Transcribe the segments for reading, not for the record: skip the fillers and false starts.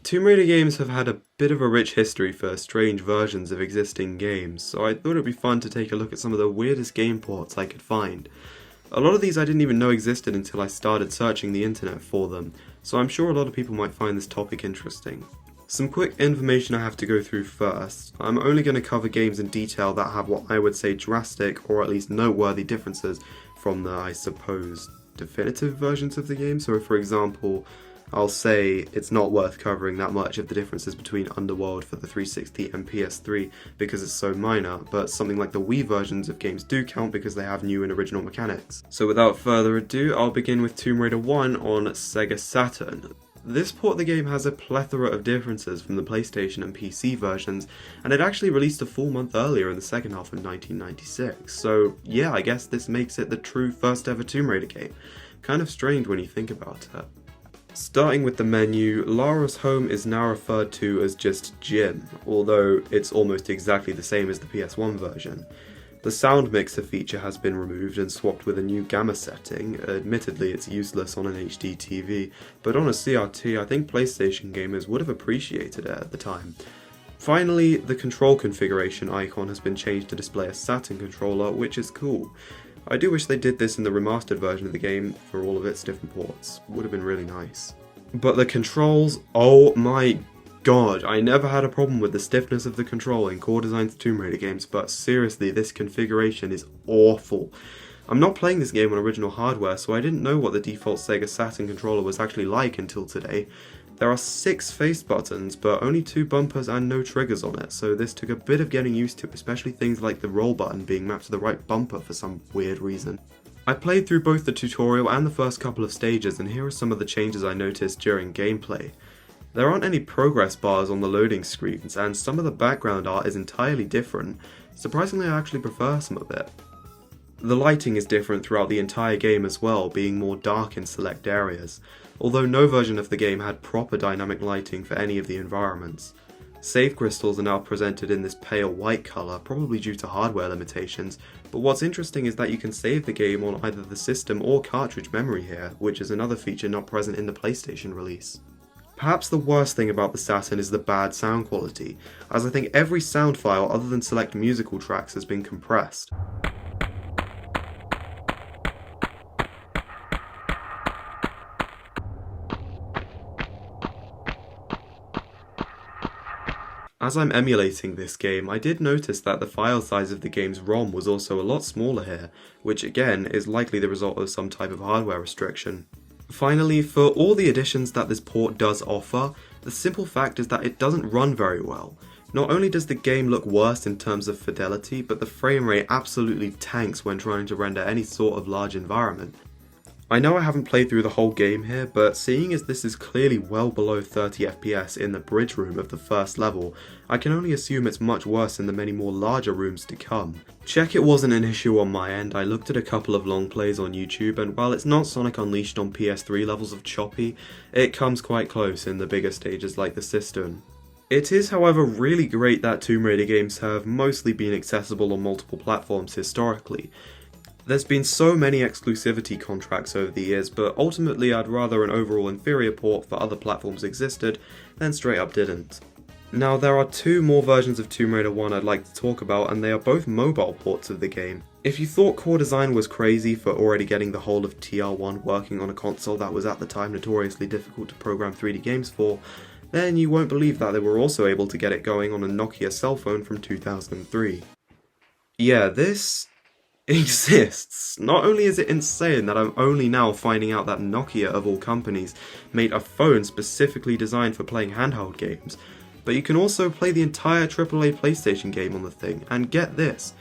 Tomb Raider games have had a bit of a rich history for strange versions of existing games, so I thought it'd be fun to take a look at some of the weirdest game ports I could find. A lot of these I didn't even know existed until I started searching the internet for them, so I'm sure a lot of people might find this topic interesting. Some quick information I have to go through first. I'm only going to cover games in detail that have what I would say drastic or at least noteworthy differences from the, I suppose, definitive versions of the game. So for example, I'll say it's not worth covering that much of the differences between Underworld for the 360 and PS3 because it's so minor, but something like the Wii versions of games do count because they have new and original mechanics. So without further ado, I'll begin with Tomb Raider 1 on Sega Saturn. This port of the game has a plethora of differences from the PlayStation and PC versions, and it actually released a full month earlier in the second half of 1996, so yeah, I guess this makes it the true first ever Tomb Raider game. Kind of strange when you think about it. Starting with the menu, Lara's home is now referred to as just Gym, although it's almost exactly the same as the PS1 version. The sound mixer feature has been removed and swapped with a new gamma setting. Admittedly, it's useless on an HD TV, but on a CRT I think PlayStation gamers would have appreciated it at the time. Finally, the control configuration icon has been changed to display a Saturn controller, which is cool. I do wish they did this in the remastered version of the game for all of its different ports. Would have been really nice. But the controls, oh my god, I never had a problem with the stiffness of the control in Core Design's Tomb Raider games, but seriously, this configuration is awful. I'm not playing this game on original hardware, so I didn't know what the default Sega Saturn controller was actually like until today. There are 6 face buttons, but only 2 bumpers and no triggers on it, so this took a bit of getting used to, especially things like the roll button being mapped to the right bumper for some weird reason. I played through both the tutorial and the first couple of stages, and here are some of the changes I noticed during gameplay. There aren't any progress bars on the loading screens, and some of the background art is entirely different. Surprisingly, I actually prefer some of it. The lighting is different throughout the entire game as well, being more dark in select areas, although no version of the game had proper dynamic lighting for any of the environments. Save crystals are now presented in this pale white colour, probably due to hardware limitations, but what's interesting is that you can save the game on either the system or cartridge memory here, which is another feature not present in the PlayStation release. Perhaps the worst thing about the Saturn is the bad sound quality, as I think every sound file other than select musical tracks has been compressed. As I'm emulating this game, I did notice that the file size of the game's ROM was also a lot smaller here, which again is likely the result of some type of hardware restriction. Finally, for all the additions that this port does offer, the simple fact is that it doesn't run very well. Not only does the game look worse in terms of fidelity, but the frame rate absolutely tanks when trying to render any sort of large environment. I know I haven't played through the whole game here, but seeing as this is clearly well below 30 FPS in the bridge room of the first level, I can only assume it's much worse in the many more larger rooms to come. Check it wasn't an issue on my end. I looked at a couple of long plays on YouTube, and while it's not Sonic Unleashed on PS3 levels of choppy, it comes quite close in the bigger stages like the Cistern. It is, however, really great that Tomb Raider games have mostly been accessible on multiple platforms historically. There's been so many exclusivity contracts over the years, but ultimately I'd rather an overall inferior port for other platforms existed than straight up didn't. Now there are 2 more versions of Tomb Raider 1 I'd like to talk about, and they are both mobile ports of the game. If you thought Core Design was crazy for already getting the whole of TR1 working on a console that was at the time notoriously difficult to program 3D games for, then you won't believe that they were also able to get it going on a Nokia cell phone from 2003. Yeah, this exists. Not only is it insane that I'm only now finding out that Nokia, of all companies, made a phone specifically designed for playing handheld games, but you can also play the entire AAA PlayStation game on the thing, and get this,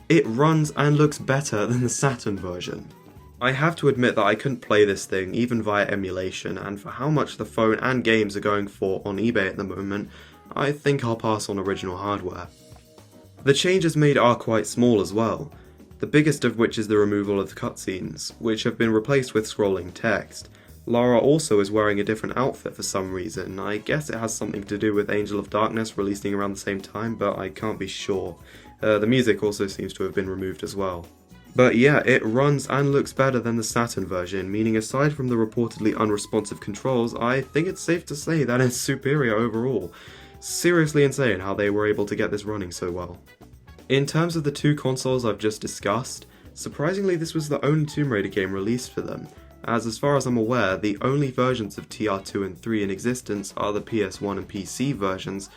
it runs and looks better than the Saturn version. I have to admit that I couldn't play this thing even via emulation, and for how much the phone and games are going for on eBay at the moment, I think I'll pass on original hardware. The changes made are quite small as well. The biggest of which is the removal of the cutscenes, which have been replaced with scrolling text. Lara also is wearing a different outfit for some reason. I guess it has something to do with Angel of Darkness releasing around the same time, but I can't be sure. The music also seems to have been removed as well. But yeah, it runs and looks better than the Saturn version, meaning aside from the reportedly unresponsive controls, I think it's safe to say that it's superior overall. Seriously insane how they were able to get this running so well. In terms of the two consoles I've just discussed, surprisingly this was the only Tomb Raider game released for them, as far as I'm aware, the only versions of TR2 and 3 in existence are the PS1 and PC versions.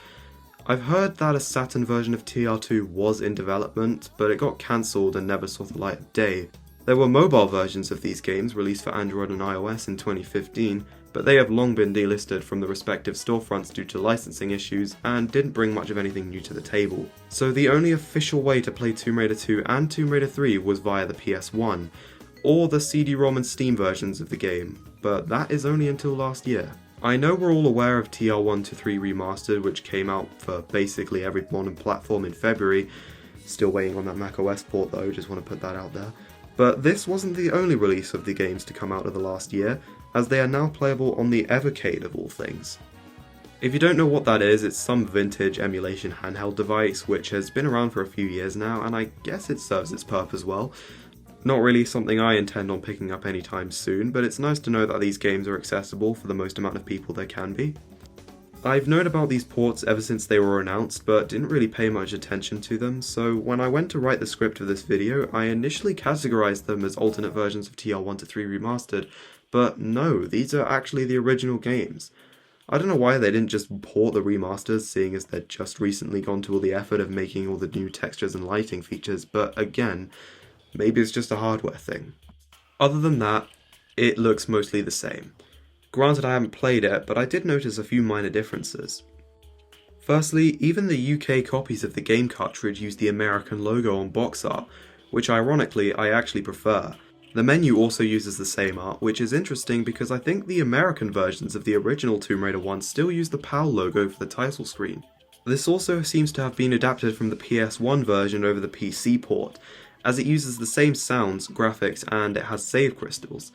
I've heard that a Saturn version of TR2 was in development, but it got cancelled and never saw the light of day. There were mobile versions of these games released for Android and iOS in 2015, but they have long been delisted from the respective storefronts due to licensing issues and didn't bring much of anything new to the table. So the only official way to play Tomb Raider 2 and Tomb Raider 3 was via the PS1, or the CD-ROM and Steam versions of the game, but that is only until last year. I know we're all aware of TR1 to 3 Remastered, which came out for basically every modern platform in February. Still waiting on that macOS port though, just want to put that out there. But this wasn't the only release of the games to come out of the last year, as they are now playable on the Evercade of all things. If you don't know what that is, it's some vintage emulation handheld device which has been around for a few years now, and I guess it serves its purpose well. Not really something I intend on picking up anytime soon, but it's nice to know that these games are accessible for the most amount of people there can be. I've known about these ports ever since they were announced, but didn't really pay much attention to them, so when I went to write the script of this video, I initially categorized them as alternate versions of TR1 to 3 Remastered, but no, these are actually the original games. I don't know why they didn't just port the remasters, seeing as they'd just recently gone to all the effort of making all the new textures and lighting features, but again, maybe it's just a hardware thing. Other than that, it looks mostly the same. Granted, I haven't played it, but I did notice a few minor differences. Firstly, even the UK copies of the game cartridge use the American logo on box art, which ironically I actually prefer. The menu also uses the same art, which is interesting because I think the American versions of the original Tomb Raider 1 still use the PAL logo for the title screen. This also seems to have been adapted from the PS1 version over the PC port, as it uses the same sounds, graphics, and it has save crystals.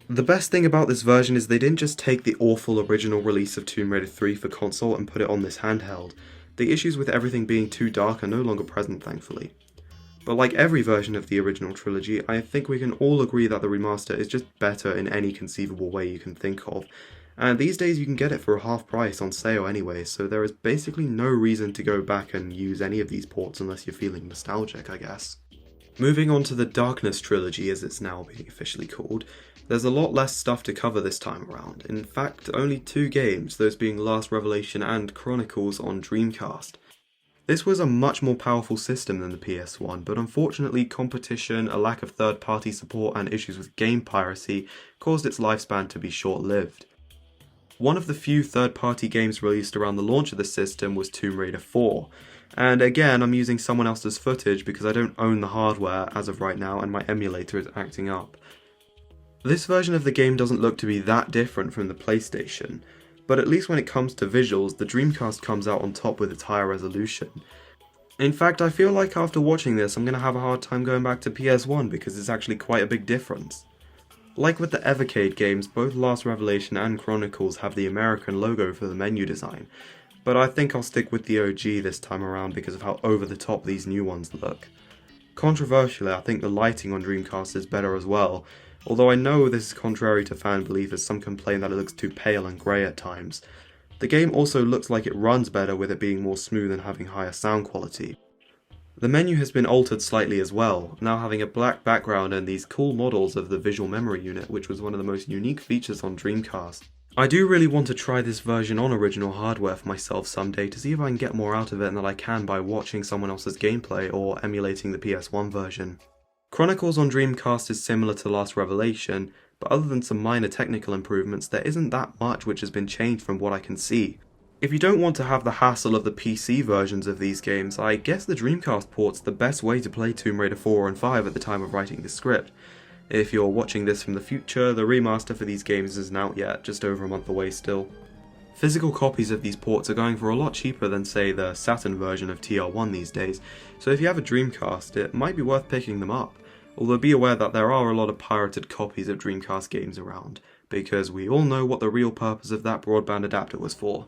The best thing about this version is they didn't just take the awful original release of Tomb Raider 3 for console and put it on this handheld. The issues with everything being too dark are no longer present, thankfully. But like every version of the original trilogy, I think we can all agree that the remaster is just better in any conceivable way you can think of, and these days you can get it for half price on sale anyway, so there is basically no reason to go back and use any of these ports unless you're feeling nostalgic, I guess. Moving on to the Darkness trilogy, as it's now being officially called, there's a lot less stuff to cover this time around. In fact, only 2 games, those being Last Revelation and Chronicles on Dreamcast. This was a much more powerful system than the PS1, but unfortunately competition, a lack of third-party support and issues with game piracy caused its lifespan to be short-lived. One of the few third-party games released around the launch of the system was Tomb Raider 4. And again, I'm using someone else's footage because I don't own the hardware as of right now and my emulator is acting up. This version of the game doesn't look to be that different from the PlayStation, but at least when it comes to visuals, the Dreamcast comes out on top with its higher resolution. In fact, I feel like after watching this, I'm going to have a hard time going back to PS1 because it's actually quite a big difference. Like with the Evercade games, both Last Revelation and Chronicles have the American logo for the menu design, but I think I'll stick with the OG this time around because of how over the top these new ones look. Controversially, I think the lighting on Dreamcast is better as well, although I know this is contrary to fan belief as some complain that it looks too pale and grey at times. The game also looks like it runs better with it being more smooth and having higher sound quality. The menu has been altered slightly as well, now having a black background and these cool models of the visual memory unit, which was one of the most unique features on Dreamcast. I do really want to try this version on original hardware for myself someday to see if I can get more out of it than I can by watching someone else's gameplay or emulating the PS1 version. Chronicles on Dreamcast is similar to Last Revelation, but other than some minor technical improvements, there isn't that much which has been changed from what I can see. If you don't want to have the hassle of the PC versions of these games, I guess the Dreamcast port's the best way to play Tomb Raider 4 and 5 at the time of writing this script. If you're watching this from the future, the remaster for these games isn't out yet, just over a month away still. Physical copies of these ports are going for a lot cheaper than say the Saturn version of TR1 these days, so if you have a Dreamcast it might be worth picking them up. Although be aware that there are a lot of pirated copies of Dreamcast games around, because we all know what the real purpose of that broadband adapter was for.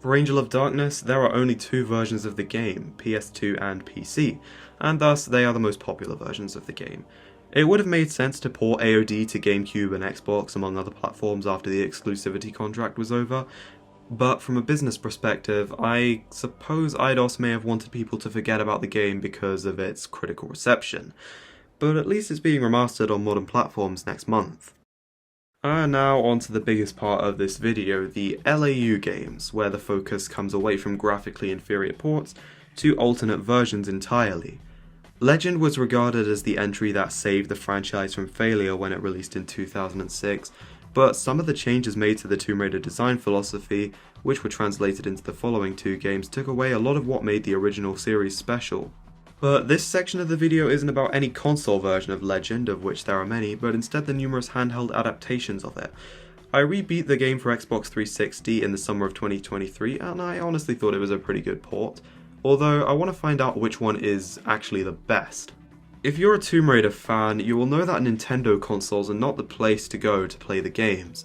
For Angel of Darkness, there are only two versions of the game, PS2 and PC, and thus they are the most popular versions of the game. It would have made sense to port AOD to GameCube and Xbox among other platforms after the exclusivity contract was over, but from a business perspective, I suppose Eidos may have wanted people to forget about the game because of its critical reception, but at least it's being remastered on modern platforms next month. And now on to the biggest part of this video, the LAU games, where the focus comes away from graphically inferior ports to alternate versions entirely. Legend was regarded as the entry that saved the franchise from failure when it released in 2006, but some of the changes made to the Tomb Raider design philosophy, which were translated into the following two games, took away a lot of what made the original series special. But this section of the video isn't about any console version of Legend, of which there are many, but instead the numerous handheld adaptations of it. I rebeat the game for Xbox 360 in the summer of 2023, and I honestly thought it was a pretty good port, although I want to find out which one is actually the best. If you're a Tomb Raider fan, you will know that Nintendo consoles are not the place to go to play the games,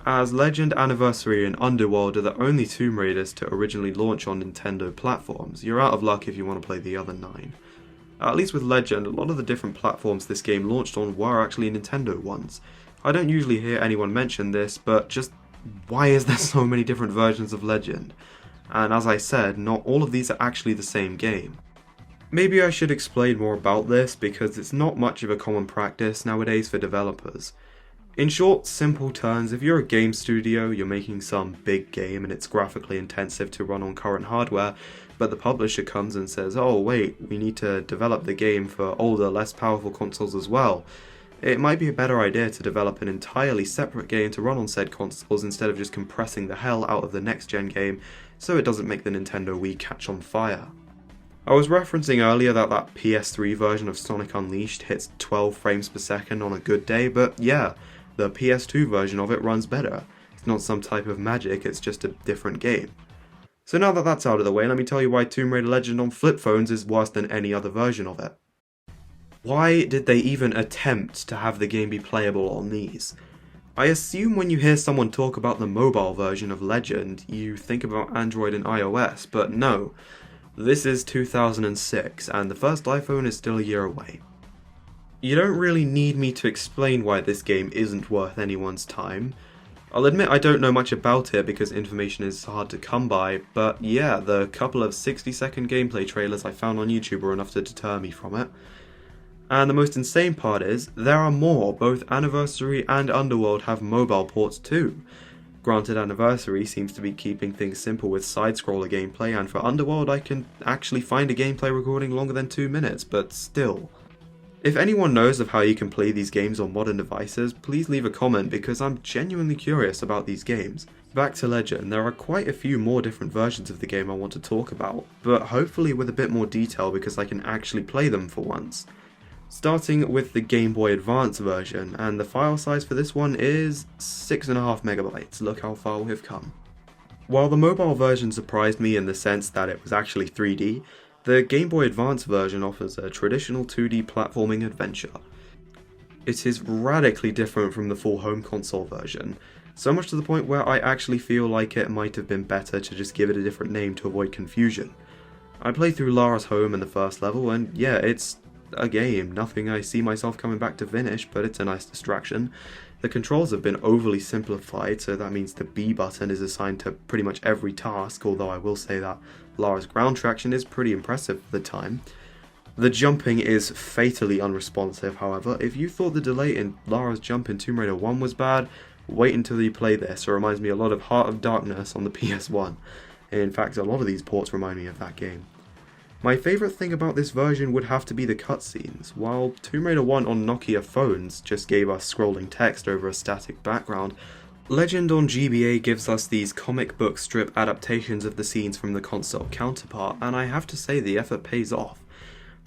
as Legend, Anniversary and Underworld are the only Tomb Raiders to originally launch on Nintendo platforms. You're out of luck if you want to play the other 9. At least with Legend, a lot of the different platforms this game launched on were actually Nintendo ones. I don't usually hear anyone mention this, but just why is there so many different versions of Legend? And as I said, not all of these are actually the same game. Maybe I should explain more about this because it's not much of a common practice nowadays for developers. In short, simple terms, if you're a game studio, you're making some big game and it's graphically intensive to run on current hardware, but the publisher comes and says, oh wait, we need to develop the game for older, less powerful consoles as well. It might be a better idea to develop an entirely separate game to run on said consoles instead of just compressing the hell out of the next gen game so it doesn't make the Nintendo Wii catch on fire. I was referencing earlier that PS3 version of Sonic Unleashed hits 12 frames per second on a good day, but yeah, the PS2 version of it runs better. It's not some type of magic, it's just a different game. So now that that's out of the way, let me tell you why Tomb Raider Legend on flip phones is worse than any other version of it. Why did they even attempt to have the game be playable on these? I assume when you hear someone talk about the mobile version of Legend, you think about Android and iOS, but no. This is 2006, and the first iPhone is still a year away. You don't really need me to explain why this game isn't worth anyone's time. I'll admit I don't know much about it because information is hard to come by, but yeah, the couple of 60-second gameplay trailers I found on YouTube were enough to deter me from it. And the most insane part is, there are more. Both Anniversary and Underworld have mobile ports too. Granted, Anniversary seems to be keeping things simple with side-scroller gameplay, and for Underworld I can actually find a gameplay recording longer than 2 minutes, but still. If anyone knows of how you can play these games on modern devices, please leave a comment because I'm genuinely curious about these games. Back to Legend, there are quite a few more different versions of the game I want to talk about, but hopefully with a bit more detail because I can actually play them for once. Starting with the Game Boy Advance version, and the file size for this one is 6.5 megabytes, look how far we've come. While the mobile version surprised me in the sense that it was actually 3D, the Game Boy Advance version offers a traditional 2D platforming adventure. It is radically different from the full home console version, so much to the point where I actually feel like it might have been better to just give it a different name to avoid confusion. I played through Lara's home in the first level, and yeah, it's a game, nothing I see myself coming back to finish, but it's a nice distraction. The controls have been overly simplified, so that means the B button is assigned to pretty much every task, although I will say that Lara's ground traction is pretty impressive for the time. The jumping is fatally unresponsive, however. If you thought the delay in Lara's jump in Tomb Raider 1 was bad, wait until you play this. It reminds me a lot of Heart of Darkness on the PS1. In fact, a lot of these ports remind me of that game. My favourite thing about this version would have to be the cutscenes. While Tomb Raider 1 on Nokia phones just gave us scrolling text over a static background, Legend on GBA gives us these comic book strip adaptations of the scenes from the console counterpart, and I have to say the effort pays off.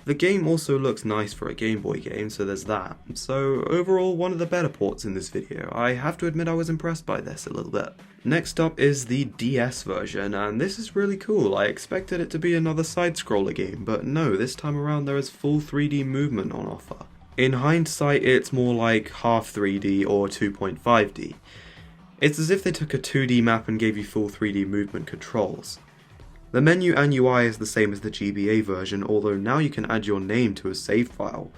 The game also looks nice for a Game Boy game, so there's that. So overall, one of the better ports in this video. I have to admit I was impressed by this a little bit. Next up is the DS version, and this is really cool. I expected it to be another side-scroller game, but no, this time around there is full 3D movement on offer. In hindsight, it's more like half 3D or 2.5D. It's as if they took a 2D map and gave you full 3D movement controls. The menu and UI is the same as the GBA version, although now you can add your name to a save file.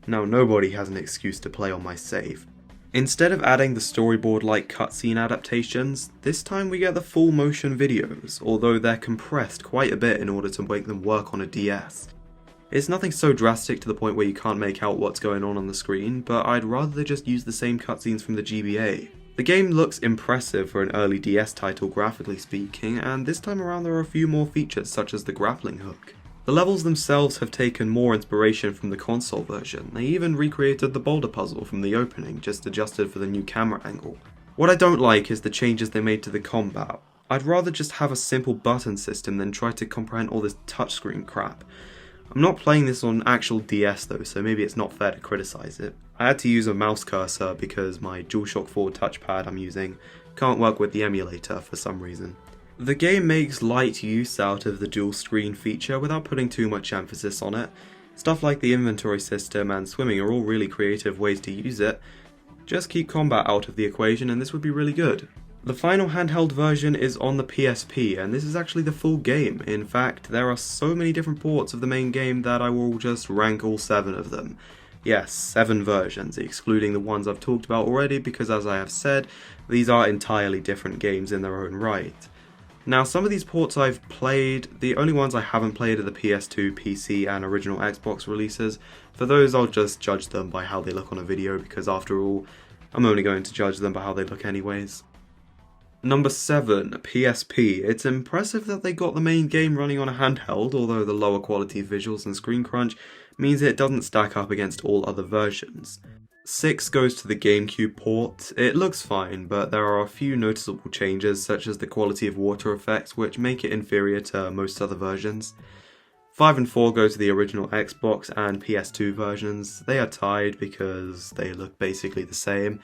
Now nobody has an excuse to play on my save. Instead of adding the storyboard-like cutscene adaptations, this time we get the full motion videos, although they're compressed quite a bit in order to make them work on a DS. It's nothing so drastic to the point where you can't make out what's going on the screen, but I'd rather they just use the same cutscenes from the GBA. The game looks impressive for an early DS title graphically speaking, and this time around there are a few more features such as the grappling hook. The levels themselves have taken more inspiration from the console version. They even recreated the boulder puzzle from the opening, just adjusted for the new camera angle. What I don't like is the changes they made to the combat. I'd rather just have a simple button system than try to comprehend all this touchscreen crap. I'm not playing this on actual DS though, so maybe it's not fair to criticize it. I had to use a mouse cursor because my DualShock 4 touchpad I'm using can't work with the emulator for some reason. The game makes light use out of the dual screen feature without putting too much emphasis on it. Stuff like the inventory system and swimming are all really creative ways to use it. Just keep combat out of the equation and this would be really good. The final handheld version is on the PSP, and this is actually the full game. In fact, there are so many different ports of the main game that I will just rank all 7 of them. Yes, 7 versions, excluding the ones I've talked about already because as I have said, these are entirely different games in their own right. Now some of these ports I've played, the only ones I haven't played are the PS2, PC and original Xbox releases. For those I'll just judge them by how they look on a video because after all, I'm only going to judge them by how they look anyways. Number 7, PSP. It's impressive that they got the main game running on a handheld, although the lower quality visuals and screen crunch means it doesn't stack up against all other versions. 6 goes to the GameCube port. It looks fine, but there are a few noticeable changes such as the quality of water effects which make it inferior to most other versions. 5 and 4 go to the original Xbox and PS2 versions. They are tied because they look basically the same.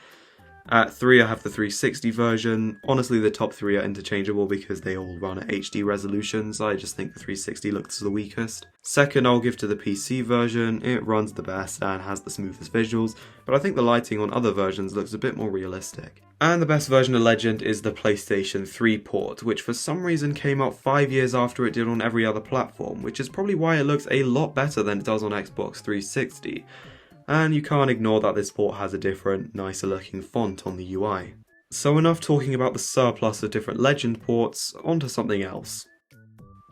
At 3 I have the 360 version. Honestly the top 3 are interchangeable because they all run at HD resolutions. I just think the 360 looks the weakest. Second I'll give to the PC version. It runs the best and has the smoothest visuals, but I think the lighting on other versions looks a bit more realistic. And the best version of Legend is the PlayStation 3 port, which for some reason came out 5 years after it did on every other platform, which is probably why it looks a lot better than it does on Xbox 360. And you can't ignore that this port has a different, nicer looking font on the UI. So enough talking about the surplus of different Legend ports, onto something else.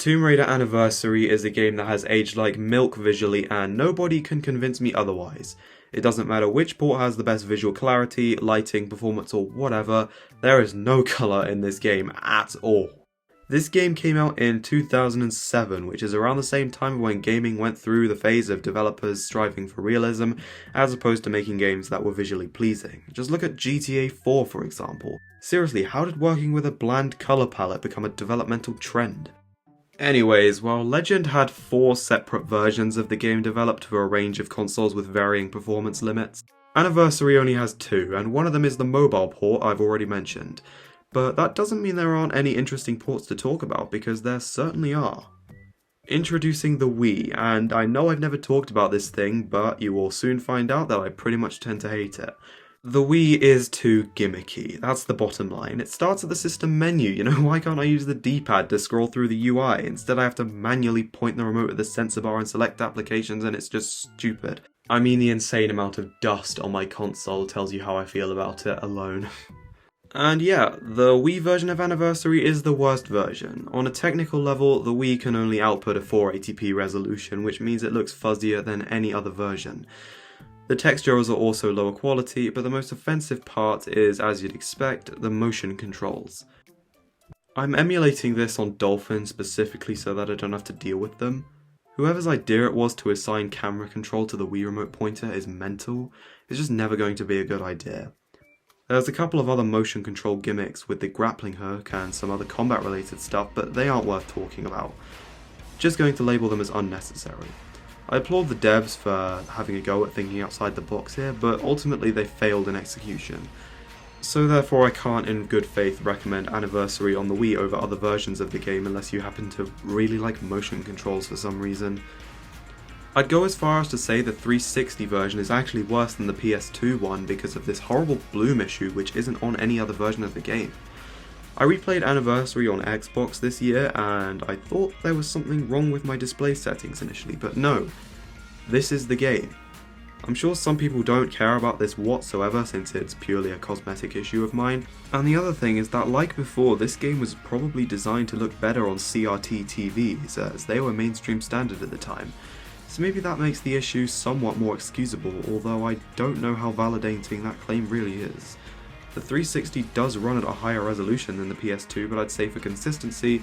Tomb Raider Anniversary is a game that has aged like milk visually and nobody can convince me otherwise. It doesn't matter which port has the best visual clarity, lighting, performance or whatever, there is no colour in this game at all. This game came out in 2007, which is around the same time when gaming went through the phase of developers striving for realism, as opposed to making games that were visually pleasing. Just look at GTA 4 for example. Seriously, how did working with a bland colour palette become a developmental trend? Anyways, while Legend had 4 separate versions of the game developed for a range of consoles with varying performance limits, Anniversary only has 2, and one of them is the mobile port I've already mentioned. But that doesn't mean there aren't any interesting ports to talk about, because there certainly are. Introducing the Wii, and I know I've never talked about this thing, but you will soon find out that I pretty much tend to hate it. The Wii is too gimmicky, that's the bottom line. It starts at the system menu, why can't I use the D-pad to scroll through the UI? Instead I have to manually point the remote at the sensor bar and select applications and it's just stupid. I mean the insane amount of dust on my console tells you how I feel about it alone. And yeah, the Wii version of Anniversary is the worst version. On a technical level, the Wii can only output a 480p resolution, which means it looks fuzzier than any other version. The textures are also lower quality, but the most offensive part is, as you'd expect, the motion controls. I'm emulating this on Dolphin specifically so that I don't have to deal with them. Whoever's idea it was to assign camera control to the Wii remote pointer is mental. It's just never going to be a good idea. There's a couple of other motion control gimmicks with the grappling hook and some other combat related stuff, but they aren't worth talking about. Just going to label them as unnecessary. I applaud the devs for having a go at thinking outside the box here, but ultimately they failed in execution. So therefore I can't in good faith recommend Anniversary on the Wii over other versions of the game unless you happen to really like motion controls for some reason. I'd go as far as to say the 360 version is actually worse than the PS2 one because of this horrible bloom issue which isn't on any other version of the game. I replayed Anniversary on Xbox this year and I thought there was something wrong with my display settings initially, but no, this is the game. I'm sure some people don't care about this whatsoever since it's purely a cosmetic issue of mine, and the other thing is that like before, this game was probably designed to look better on CRT TVs as they were mainstream standard at the time. So maybe that makes the issue somewhat more excusable, although I don't know how validating that claim really is. The 360 does run at a higher resolution than the PS2, but I'd say for consistency,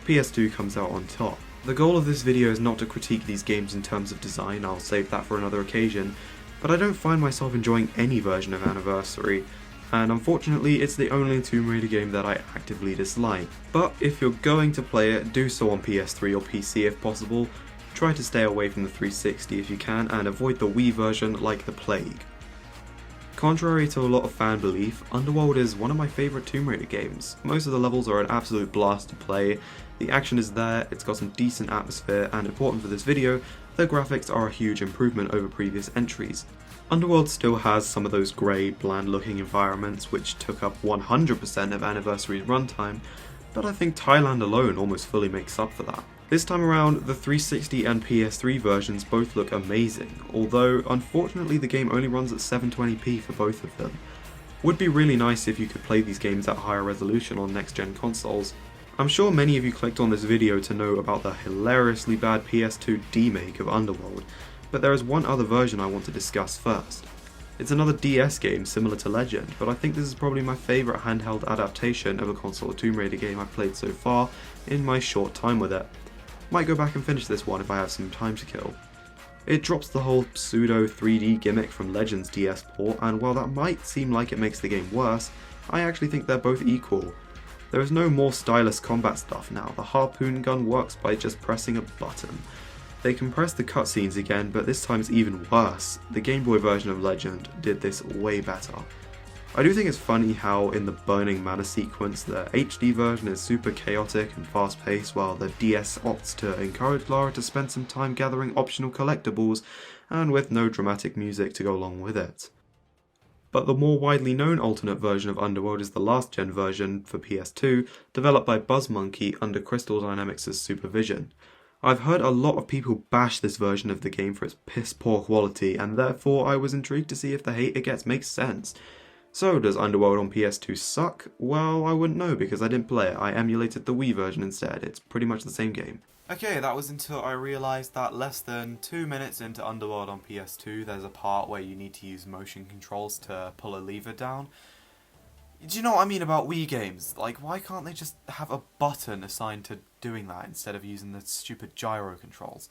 PS2 comes out on top. The goal of this video is not to critique these games in terms of design, I'll save that for another occasion, but I don't find myself enjoying any version of Anniversary, and unfortunately it's the only Tomb Raider game that I actively dislike. But if you're going to play it, do so on PS3 or PC if possible. Try to stay away from the 360 if you can, and avoid the Wii version like the plague. Contrary to a lot of fan belief, Underworld is one of my favourite Tomb Raider games. Most of the levels are an absolute blast to play, the action is there, it's got some decent atmosphere, and important for this video, the graphics are a huge improvement over previous entries. Underworld still has some of those grey, bland looking environments which took up 100% of Anniversary's runtime, but I think Thailand alone almost fully makes up for that. This time around, the 360 and PS3 versions both look amazing, although unfortunately the game only runs at 720p for both of them. Would be really nice if you could play these games at higher resolution on next gen consoles. I'm sure many of you clicked on this video to know about the hilariously bad PS2 remake of Underworld, but there is one other version I want to discuss first. It's another DS game similar to Legend, but I think this is probably my favourite handheld adaptation of a console Tomb Raider game I've played so far in my short time with it. Might go back and finish this one if I have some time to kill. It drops the whole pseudo 3D gimmick from Legend's DS port, and while that might seem like it makes the game worse, I actually think they're both equal. There is no more stylus combat stuff now, the harpoon gun works by just pressing a button. They compressed the cutscenes again, but this time it's even worse. The Game Boy version of Legend did this way better. I do think it's funny how in the Burning Manor sequence the HD version is super chaotic and fast paced while the DS opts to encourage Lara to spend some time gathering optional collectibles and with no dramatic music to go along with it. But the more widely known alternate version of Underworld is the last gen version for PS2 developed by BuzzMonkey under Crystal Dynamics' supervision. I've heard a lot of people bash this version of the game for its piss poor quality and therefore I was intrigued to see if the hate it gets makes sense. So, does Underworld on PS2 suck? Well, I wouldn't know because I didn't play it, I emulated the Wii version instead, it's pretty much the same game. Okay, that was until I realised that less than 2 minutes into Underworld on PS2 there's a part where you need to use motion controls to pull a lever down. Do you know what I mean about Wii games? Like, why can't they just have a button assigned to doing that instead of using the stupid gyro controls?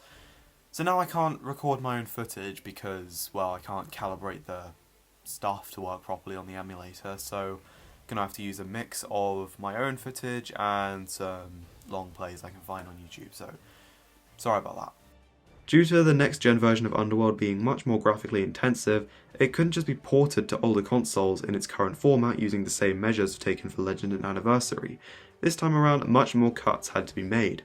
So now I can't record my own footage because, well, I can't calibrate the stuff to work properly on the emulator, so gonna have to use a mix of my own footage and some long plays I can find on YouTube, so sorry about that. Due to the next gen version of Underworld being much more graphically intensive, it couldn't just be ported to older consoles in its current format using the same measures taken for Legend and Anniversary. This time around, much more cuts had to be made.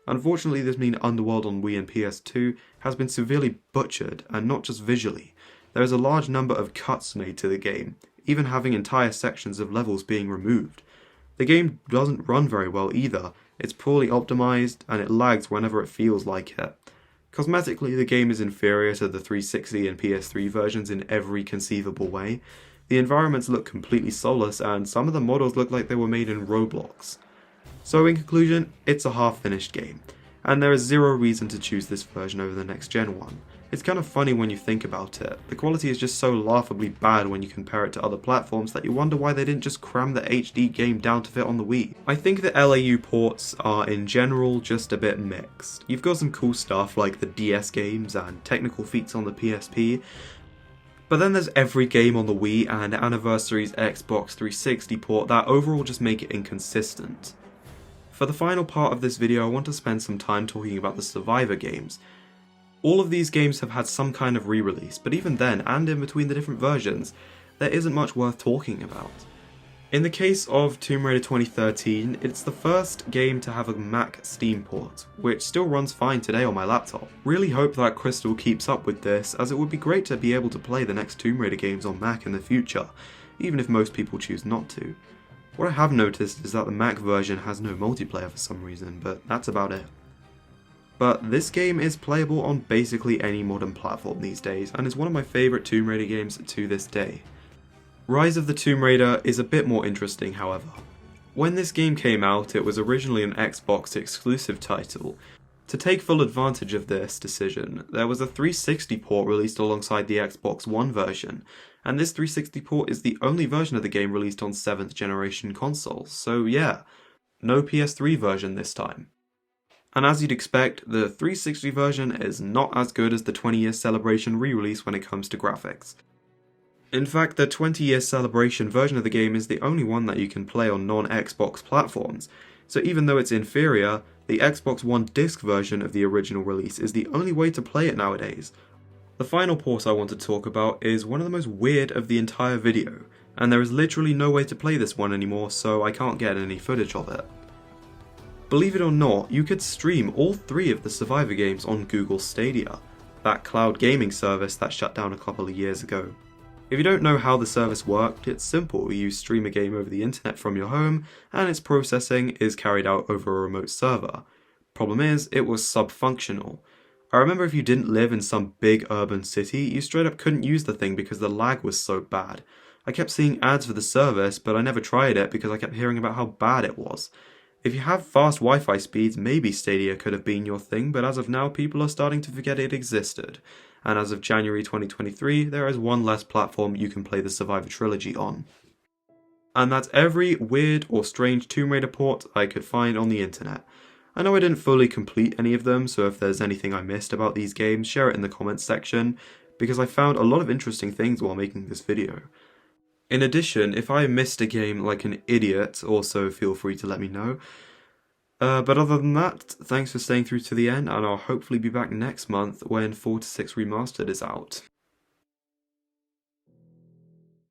Unfortunately, this means Underworld on Wii and PS2 has been severely butchered, and not just visually. There is a large number of cuts made to the game, even having entire sections of levels being removed. The game doesn't run very well either, it's poorly optimized and it lags whenever it feels like it. Cosmetically, the game is inferior to the 360 and PS3 versions in every conceivable way. The environments look completely soulless and some of the models look like they were made in Roblox. So in conclusion, it's a half-finished game, and there is zero reason to choose this version over the next gen one. It's kind of funny when you think about it. The quality is just so laughably bad when you compare it to other platforms that you wonder why they didn't just cram the HD game down to fit on the Wii. I think the LAU ports are in general just a bit mixed. You've got some cool stuff like the DS games and technical feats on the PSP, but then there's every game on the Wii and Anniversary's Xbox 360 port that overall just make it inconsistent. For the final part of this video I want to spend some time talking about the Survivor games. All of these games have had some kind of re-release, but even then, and in between the different versions, there isn't much worth talking about. In the case of Tomb Raider 2013, it's the first game to have a Mac Steam port, which still runs fine today on my laptop. Really hope that Crystal keeps up with this, as it would be great to be able to play the next Tomb Raider games on Mac in the future, even if most people choose not to. What I have noticed is that the Mac version has no multiplayer for some reason, but that's about it. But this game is playable on basically any modern platform these days, and is one of my favourite Tomb Raider games to this day. Rise of the Tomb Raider is a bit more interesting, however. When this game came out, it was originally an Xbox exclusive title. To take full advantage of this decision, there was a 360 port released alongside the Xbox One version, and this 360 port is the only version of the game released on 7th generation consoles, so yeah, no PS3 version this time. And as you'd expect, the 360 version is not as good as the 20-year celebration re-release when it comes to graphics. In fact, the 20-year celebration version of the game is the only one that you can play on non-Xbox platforms, so even though it's inferior, the Xbox One disc version of the original release is the only way to play it nowadays. The final port I want to talk about is one of the most weird of the entire video, and there is literally no way to play this one anymore, so I can't get any footage of it. Believe it or not, you could stream all 3 of the Survivor games on Google Stadia, that cloud gaming service that shut down a couple of years ago. If you don't know how the service worked, it's simple. You stream a game over the internet from your home, and its processing is carried out over a remote server. Problem is, it was sub-functional. I remember if you didn't live in some big urban city, you straight up couldn't use the thing because the lag was so bad. I kept seeing ads for the service, but I never tried it because I kept hearing about how bad it was. If you have fast Wi-Fi speeds, maybe Stadia could have been your thing, but as of now, people are starting to forget it existed. And as of January 2023, there is one less platform you can play the Survivor trilogy on. And that's every weird or strange Tomb Raider port I could find on the internet. I know I didn't fully complete any of them, so if there's anything I missed about these games, share it in the comments section, because I found a lot of interesting things while making this video. In addition, if I missed a game like an idiot, also feel free to let me know. But other than that, thanks for staying through to the end, and I'll hopefully be back next month when 4 to 6 Remastered is out.